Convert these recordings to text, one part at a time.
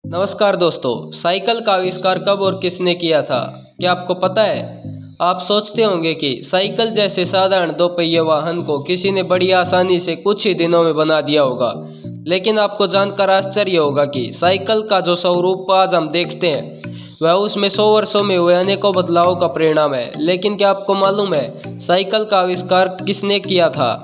नमस्कार दोस्तों, साइकिल का आविष्कार कब और किसने किया था, क्या आपको पता है? आप सोचते होंगे कि साइकिल जैसे साधारण दो पहिए वाहन को किसी ने बड़ी आसानी से कुछ ही दिनों में बना दिया होगा। लेकिन आपको जानकर आश्चर्य होगा कि साइकिल का जो स्वरूप आज हम देखते हैं वह उसमें 100 वर्षों में हुए अनेकों बदलावों का परिणाम है। लेकिन क्या आपको मालूम है साइकिल का आविष्कार किसने किया था?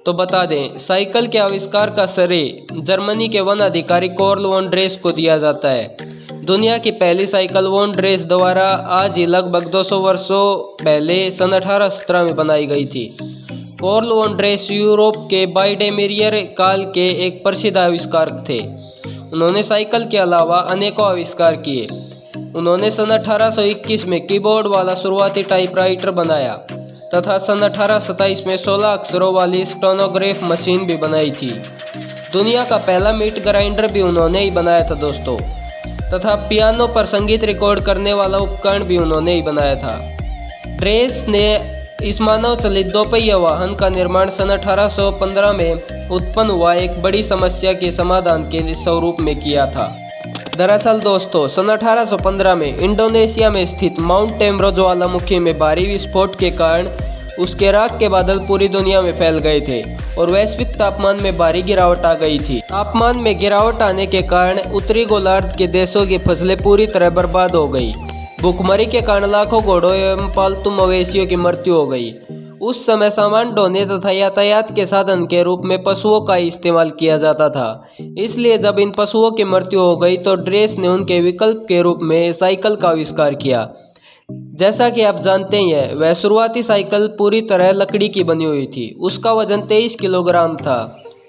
तो बता दें, साइकिल के आविष्कार का श्रेय जर्मनी के वन अधिकारी कार्ल वॉन ड्रेस को दिया जाता है। दुनिया की पहली साइकिल वॉन ड्रेस द्वारा आज ही लगभग 200 वर्षों पहले सन 1817 में बनाई गई थी। कार्ल वॉन ड्रेस यूरोप के बाइडेमेरियर काल के एक प्रसिद्ध आविष्कारक थे। उन्होंने साइकिल के अलावा अनेकों आविष्कार किए। उन्होंने सन 1821 में कीबोर्ड वाला शुरुआती टाइपराइटर बनाया तथा सन 1827 में 16 अक्षरों वाली स्टेनोग्राफ मशीन भी बनाई थी। दुनिया का पहला मीट ग्राइंडर भी उन्होंने ही बनाया था दोस्तों, तथा पियानो पर संगीत रिकॉर्ड करने वाला उपकरण भी उन्होंने ही बनाया था। ड्रेस ने इस मानव चलित दोपहिया वाहन का निर्माण सन 1815 में उत्पन्न हुआ एक बड़ी समस्या के समाधान के स्वरूप में किया था। दरअसल दोस्तों, सन 1815 में इंडोनेशिया में स्थित माउंट टेम्ब्रो ज्वालामुखी में भारी विस्फोट के कारण उसके राख के बादल पूरी दुनिया में फैल गए थे और वैश्विक तापमान में भारी गिरावट आ गई थी। तापमान में गिरावट आने के कारण उत्तरी गोलार्ध के देशों की फसलें पूरी तरह बर्बाद हो गई। भूखमरी के कारण लाखों घोड़ों एवं पालतू मवेशियों की मृत्यु हो गई। उस समय सामान ढोने तथा यातायात के साधन के रूप में पशुओं का इस्तेमाल किया जाता था। इसलिए जब इन पशुओं की मृत्यु हो गई तो ड्रेस ने उनके विकल्प के रूप में साइकिल का आविष्कार किया। जैसा कि आप जानते ही हैं, वह शुरुआती साइकिल पूरी तरह लकड़ी की बनी हुई थी। उसका वजन 23 किलोग्राम था।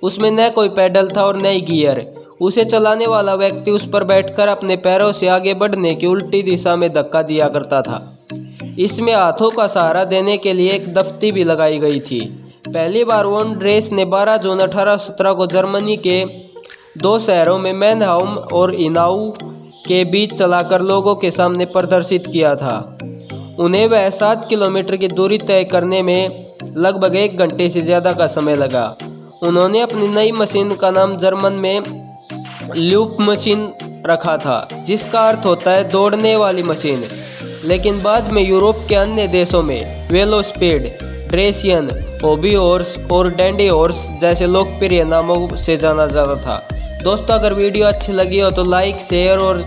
उसमें न कोई पैडल था और न ही गियर। उसे चलाने वाला व्यक्ति उस पर बैठकर अपने पैरों से आगे बढ़ने की उल्टी दिशा में धक्का दिया करता था। इसमें हाथों का सहारा देने के लिए एक दफ्ती भी लगाई गई थी। पहली बार वॉन ड्रेस ने 12 जून 1817 को जर्मनी के दो शहरों में मैनहाउम और इनाउ के बीच चलाकर लोगों के सामने प्रदर्शित किया था। उन्हें वह 7 किलोमीटर की दूरी तय करने में लगभग 1 घंटे से ज़्यादा का समय लगा। उन्होंने अपनी नई मशीन का नाम जर्मन में ल्यूप मशीन रखा था, जिसका अर्थ होता है दौड़ने वाली मशीन। लेकिन बाद में यूरोप के अन्य देशों में वेलोस्पेड, ड्रेसियन, हॉबी हॉर्स और डैंडी हॉर्स जैसे लोकप्रिय नामों से जाना जाता था। दोस्तों, अगर वीडियो अच्छी लगी हो तो लाइक, शेयर और